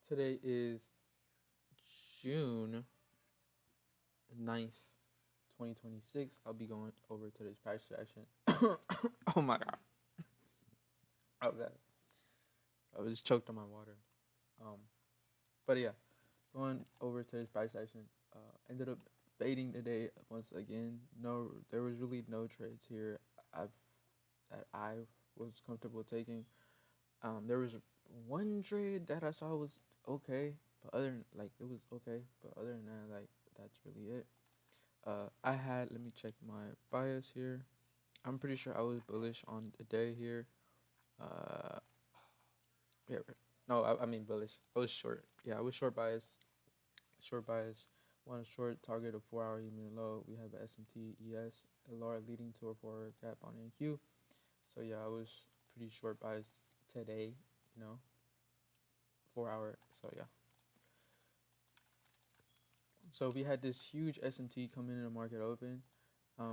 Today is June 9th, 2026. I'll be going over today's price action. Oh my god. Oh god. I was choked on my water. Um but yeah, going over today's price action. Ended up fading today once again. No, there was really no trades here I've that I was comfortable taking. There was one trade that I saw was okay, but other than, like it was okay, but other than that, like that's really it. I had, let me check my bias here. I'm pretty sure I was bullish on the day here. Uh, yeah, no, I mean bullish. I was short. Yeah, I was short bias. Short bias. Want a short target of 4 hour even low. We have a SMT ES LR leading to a 4 hour gap on NQ. So yeah, I was pretty short biased today. You know, 4 hour. So yeah. So we had this huge SMT come in the market open.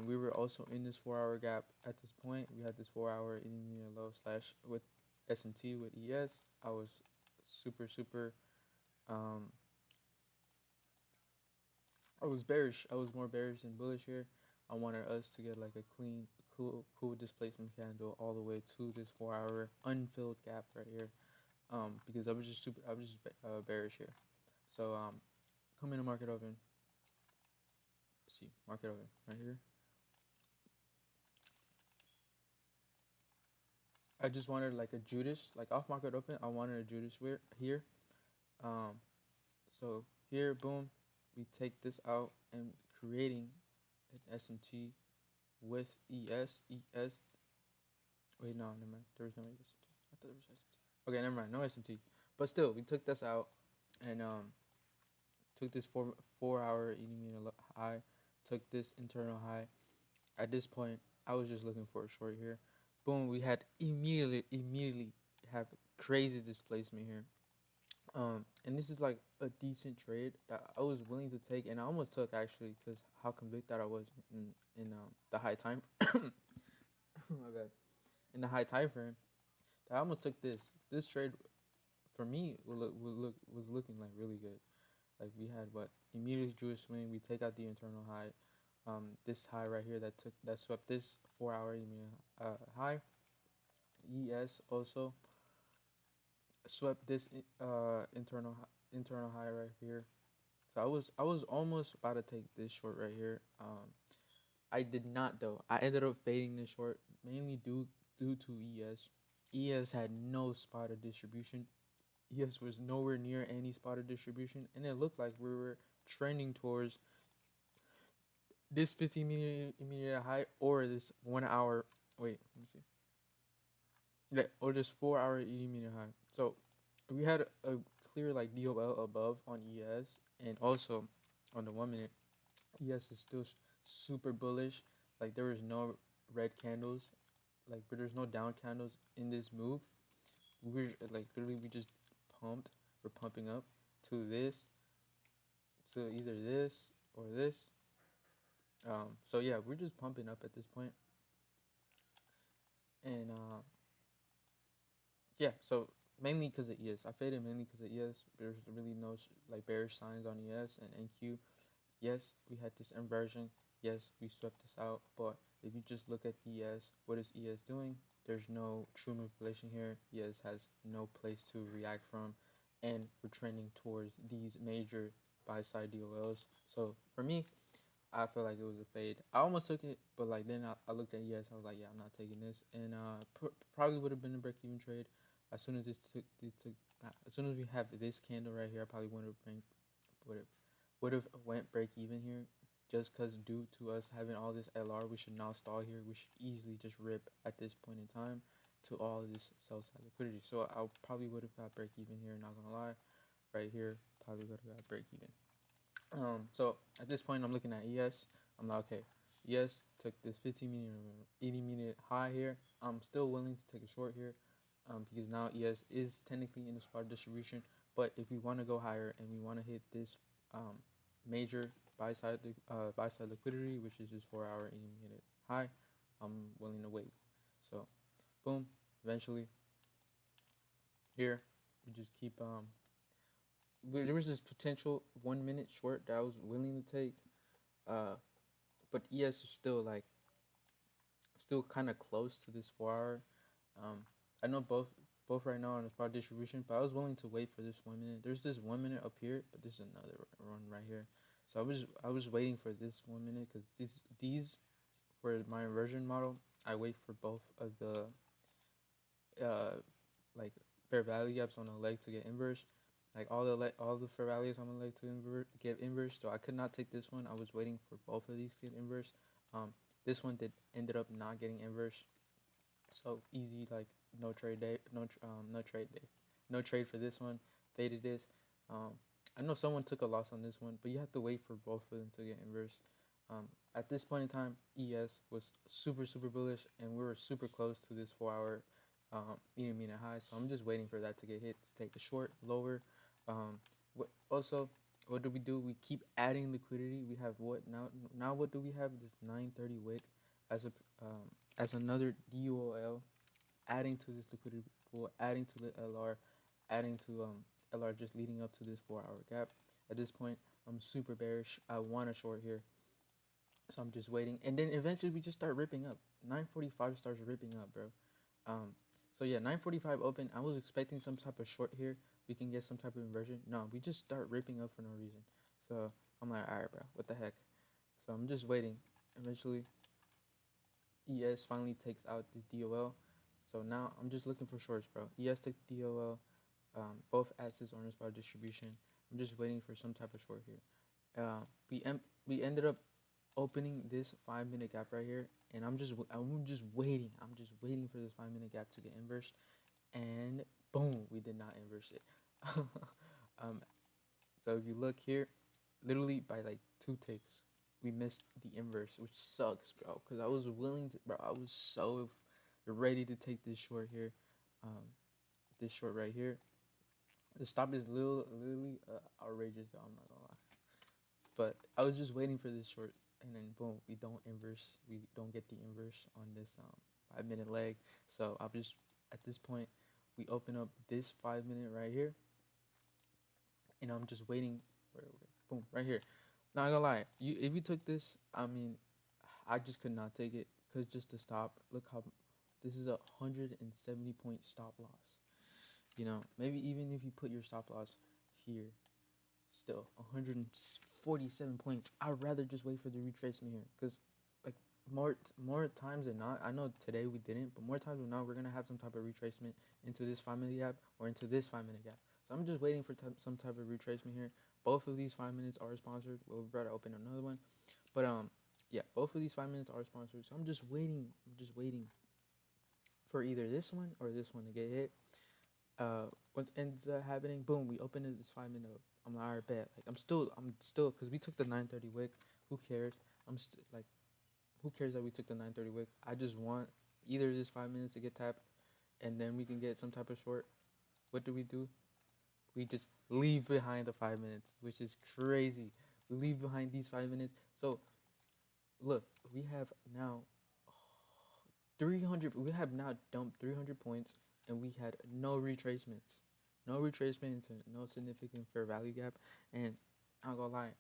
We were also in this 4 hour gap at this point. We had this 4 hour intermediate low slash with SMT with ES. I was super. Um, I was bearish. I was more bearish than bullish here. I wanted us to get like a clean, cool displacement candle all the way to this 4 hour unfilled gap right here. Because I was just bearish here. So come in the market open. See, market open right here. I just wanted like a Judas, like off market open. I wanted a Judas here. Um, so here, boom, we take this out and creating an SMT with ES. ES. Wait, no, never mind. There was no SMT. I thought there was SMT. Okay, never mind. No SMT. But still, we took this out and took this four hour intermediate high. Took this internal high. At this point, I was just looking for a short here. Boom, we had immediately have crazy displacement here. And this is like a decent trade that I was willing to take, and I almost took actually because how convicted I was in the high time. My bad. In the high time frame, I almost took this. This trade for me was looking like really good. Like we had what immediate Jewish swing. We take out the internal high. This high right here that swept this 4 hour high. ES also swept this internal high right here. So I was almost about to take this short right here. I did not though. I ended up fading this short mainly due to ES. ES had no spot of distribution. ES was nowhere near any spot of distribution, and it looked like we were trending towards this 15 minute immediate high or this 1 hour. Wait, let me see. Yeah, or this 4 hour 80 minute high. So we had a clear like DOL above on ES, and also on the 1 minute. ES is still super bullish. Like there was no red candles, like but there's no down candles in this move. We're like literally we just pumped. We're pumping up to this, to either this or this. So yeah, we're just pumping up at this point, and yeah. So mainly because of ES, I faded mainly because of ES. There's really no like bearish signs on ES and NQ. Yes, we had this inversion. Yes, we swept this out. But if you just look at ES, what is ES doing? There's no true manipulation here. ES has no place to react from. And we're trending towards these major buy side DOLs. So for me, I feel like it was a fade. I almost took it, but like then I looked at ES. I was like, yeah, I'm not taking this. And probably would have been a break even trade. As soon as as soon as we have this candle right here, I probably would have went break even here, just because due to us having all this LR, we should now stall here. We should easily just rip at this point in time to all of this sell side liquidity. So I probably would have got break even here. Not gonna lie, right here probably would have got break even. So at this point I'm looking at ES. I'm like, okay, ES took this 15 minute, 80 minute high here. I'm still willing to take a short here, because now ES is technically in the spot distribution. But if we want to go higher and we want to hit this major buy side liquidity, which is this 4 hour 80 minute high, I'm willing to wait. So boom, eventually here we just keep there was this potential 1 minute short that I was willing to take, uh, but ES is still like still kind of close to this 4 hour. I know both right now on the spot distribution, but I was willing to wait for this 1 minute. There's this 1 minute up here, but there's another run right here. So I was waiting for this 1 minute because these for my inversion model, I wait for both of the uh like fair value gaps on the leg to get inverse. Like all the fair values on the leg to get inverse. So I could not take this one. I was waiting for both of these to get inverse. This one did ended up not getting inverse. So easy, like no trade day, no trade day, no trade for this one. Faded this. Um, I know someone took a loss on this one, but you have to wait for both of them to get inverse. At this point in time, ES was super bullish, and we were super close to this 4 hour medium mean high. So I'm just waiting for that to get hit to take the short lower. Also, what do we do? We keep adding liquidity. We have what now? Now what do we have? This 930 wick as a as another DOL, adding to this liquidity pool, adding to the LR, adding to LR just leading up to this 4 hour gap. At this point, I'm super bearish. I want a short here, so I'm just waiting, and then eventually we just start ripping up. 9:45 starts ripping up, bro. Um, so yeah, 9:45 open. I was expecting some type of short here. We can get some type of inversion. No, we just start ripping up for no reason. So I'm like, all right, bro, what the heck? So I'm just waiting. Eventually, ES finally takes out this DOL. So now I'm just looking for shorts, bro. ES took DOL. Both assets on this bar distribution. I'm just waiting for some type of short here. We ended up opening this 5 minute gap right here, and I'm just waiting. I'm just waiting for this 5 minute gap to get inversed, and boom, we did not inverse it. um, so if you look here, literally by like 2 ticks, we missed the inverse, which sucks, bro. Because I was willing to, bro. I was so ready to take this short here, um, this short right here. The stop is literally outrageous, though, I'm not gonna lie. But I was just waiting for this short, and then boom, we don't inverse. We don't get the inverse on this 5 minute leg. So I'm just at this point, we open up this 5 minute right here, and I'm just waiting. Boom, right here. Not gonna lie, if you took this, I mean, I just could not take it because just to stop. Look how this is 170 point stop loss. Maybe even if you put your stop loss here, still 147 points. I'd rather just wait for the retracement here because, like, more times than not, I know today we didn't, but more times than not, we're gonna have some type of retracement into this 5 minute gap or into this 5 minute gap. So I'm just waiting for some type of retracement here. Both of these 5 minutes are sponsored. We're about to open another one, but yeah, both of these 5 minutes are sponsored. So I'm just waiting. I'm just waiting for either this one or this one to get hit. What ends up happening? Boom, we open it this 5 minute up. I'm like, alright, bet. Like, I'm still, because we took the 930 wick. Who cares? I'm still like, who cares that we took the 930 wick? I just want either this 5 minutes to get tapped, and then we can get some type of short. What do? We just leave behind the 5 minutes, which is crazy. We leave behind these 5 minutes. So look, we have now 300. We have now dumped 300 points, and we had no retracements, no retracement into no significant fair value gap. And I'm gonna lie,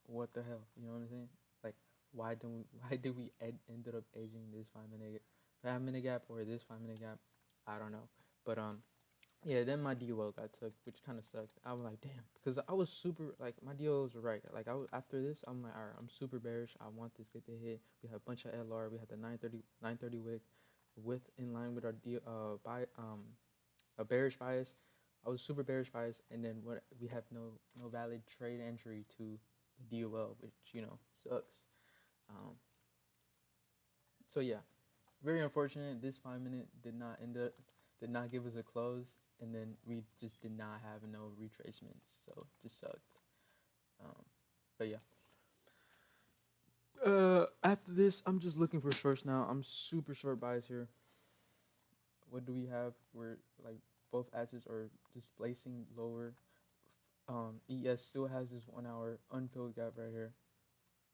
what the hell? You know what I'm saying? Like, why did we ended up edging this 5 minute gap or this 5 minute gap? I don't know, but yeah. Then my DOL got took, which kind of sucked. I was like, damn, because I was super like my DOLs were right. Like after this, I'm like, all right, I'm super bearish. I want this get to hit. We have a bunch of LR. We had the 930 wick with in line with our a bearish bias. I was super bearish bias, and then what we have no valid trade entry to the DOL, which sucks. Um, so yeah, very unfortunate. This 5 minute did not give us a close, and then we just did not have no retracements, so it just sucked. But yeah. After this, I'm just looking for shorts now. I'm super short bias here. What do we have? We're like both assets are displacing lower. ES still has this 1 hour unfilled gap right here.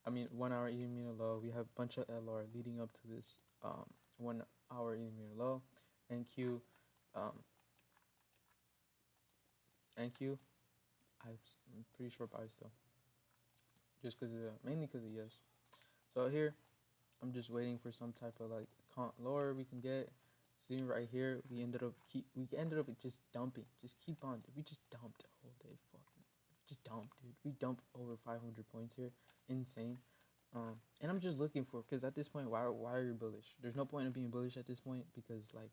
I mean, 1 hour EMU low. We have a bunch of LR leading up to this 1 hour EMU low. NQ, um, NQ. I'm pretty sure buy still, just because mainly because of yes. So here I'm just waiting for some type of like lower we can get. See right here, we ended up just dumping. Just keep on. We just dumped the whole day. Fucking, just dumped, dude. We dumped over 500 points here. Insane. And I'm just looking for, because at this point, why are you bullish? There's no point in being bullish at this point, because like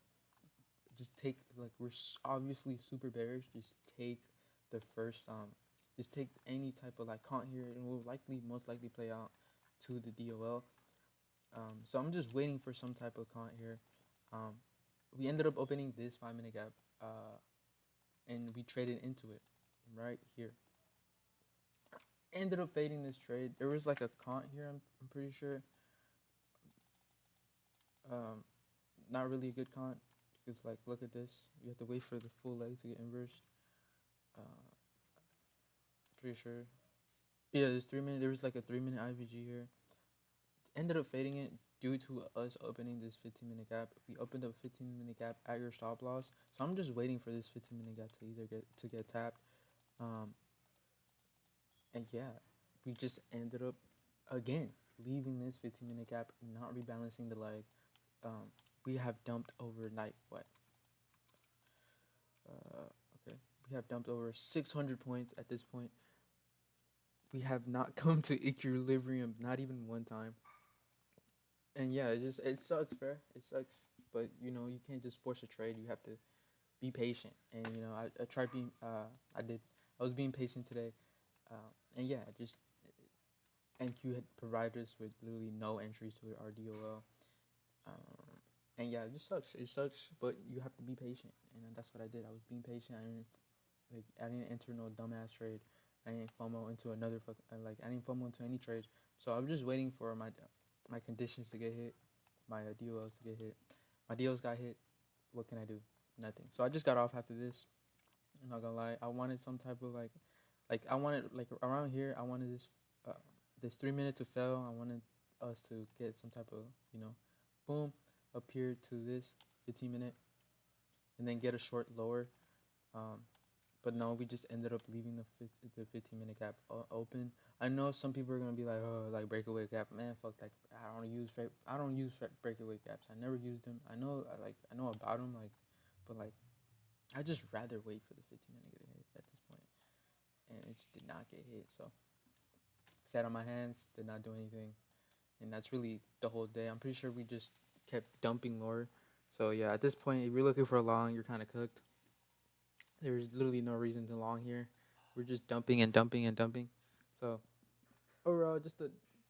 just take, like, we're obviously super bearish. Just take the first just take any type of like count here, and will most likely play out to the DOL. So I'm just waiting for some type of count here. We ended up opening this 5-minute gap, and we traded into it right here. Ended up fading this trade. There was like a count here. I'm pretty sure. Not really a good count, because like, look at this. You have to wait for the full leg to get inversed. Uh, Pretty sure. Yeah, there's 3 minute. There was like a 3-minute IVG here. Ended up fading it due to us opening this 15-minute gap. We opened up a 15-minute gap at your stop loss, so I'm just waiting for this 15-minute gap to either get tapped. And yeah, we just ended up again leaving this 15-minute gap, not rebalancing the leg. We have dumped overnight. What? Okay, we have dumped over 600 points at this point. We have not come to equilibrium, not even one time. And yeah, it sucks, bro. It sucks, but you can't just force a trade. You have to be patient. And I tried being I was being patient today. And yeah, just NQ had provided us with literally no entries to our DOL. And yeah, it just sucks. It sucks, but you have to be patient, and that's what I did. I was being patient. I didn't enter no dumbass trade. I didn't FOMO into another I didn't FOMO into any trade. So I was just waiting for my conditions to get hit, my DOLs to get hit. My DOLs got hit. What can I do? Nothing. So I just got off after this. I'm not gonna lie. I wanted some type of I wanted, like, around here. I wanted this 3 minute to fail. I wanted us to get some type of boom up here to this 15-minute, and then get a short lower. Um, but no, we just ended up leaving the 15-minute gap open. I know some people are gonna be like, oh, like breakaway gap, man, fuck that. I don't use breakaway gaps. I never used them. I know about them, but I just rather wait for the 15-minute get hit at this point, and it just did not get hit. So sat on my hands, did not do anything, and that's really the whole day. I'm pretty sure we just kept dumping lower. So yeah, at this point, if you're looking for a long, you're kind of cooked. There's literally no reason to long here. We're just dumping and dumping and dumping. So overall, just a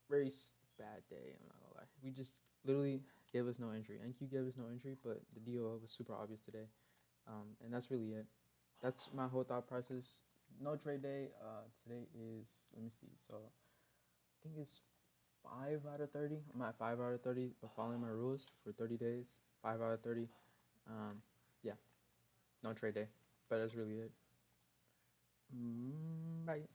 very bad day. I'm not gonna lie. We just literally gave us no entry. NQ gave us no entry, but the DOL was super obvious today. And that's really it. That's my whole thought process. No trade day. Today is, let me see. So I think it's 5 out of 30. I'm at 5 out of 30 of following my rules for 30 days. 5 out of 30. Yeah, no trade day. But that's really it. Bye.